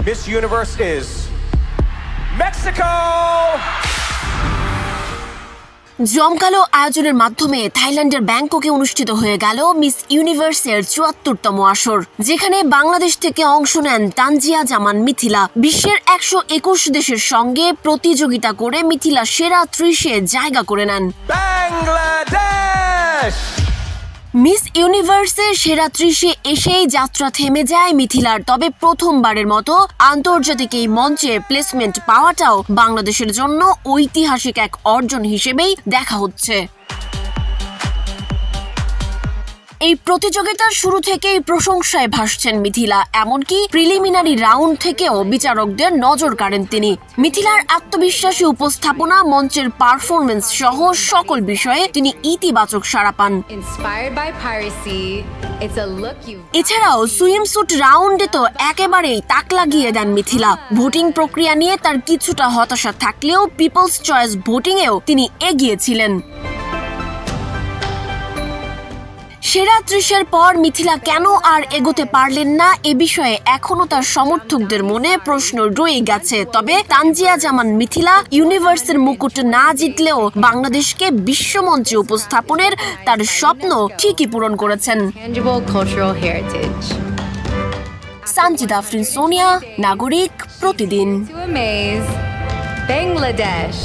Miss Universe is Mexico! জমকালো আয়োজনের মাধ্যমে থাইল্যান্ডের ব্যাংককে অনুষ্ঠিত হয়ে গেল মিস ইউনিভার্সের ৭৪তম আসর, যেখানে বাংলাদেশ থেকে অংশ নেন তানজিয়া জামান মিথিলা। বিশ্বের ১২১ দেশের সঙ্গে প্রতিযোগিতা করে মিথিলা সেরা ৩০-এ জায়গা করে নেন। বাংলাদেশ! মিস ইউনিভার্সের সেরা ৩০-এ এসেই যাত্রা থেমে যায় মিথিলার। তবে প্রথমবারের মতো আন্তর্জাতিক এই মঞ্চে প্লেসমেন্ট পাওয়াটাও বাংলাদেশের জন্য ঐতিহাসিক এক অর্জন হিসেবেই দেখা হচ্ছে। এই প্রতিযোগিতার শুরু থেকেই প্রশংসায় ভাসছেন মিথিলা, এমনকি প্রিলিমিনারি রাউন্ড থেকেও বিচারকদের নজর কাড়েন তিনি। মিথিলার আত্মবিশ্বাসী উপস্থাপনা, মঞ্চের পারফরমেন্স সহ সকল বিষয়ে তিনি ইতিবাচক সাড়া পান। এছাড়াও সুইমস্যুট রাউন্ডে তো একেবারেই তাক লাগিয়ে দেন মিথিলা। ভোটিং প্রক্রিয়া নিয়ে তার কিছুটা হতাশা থাকলেও পিপলস চয়েস ভোটিংয়েও তিনি এগিয়েছিলেন। সেরা ৩০-এর পর মিথিলা কেন আর এগোতে পারলেন না, এ বিষয়ে এখনো তার সমর্থকদের মনে প্রশ্ন রয়ে গেছে। তবে তানজিয়া জামান মিথিলা ইউনিভার্সের মুকুট না জিতলেও বাংলাদেশকে বিশ্বমঞ্চে উপস্থাপনের তার স্বপ্ন ঠিকই পূরণ করেছেন। সানজিদা আফরিন সোনিয়া, নাগরিক প্রতিদিন। Bangladesh.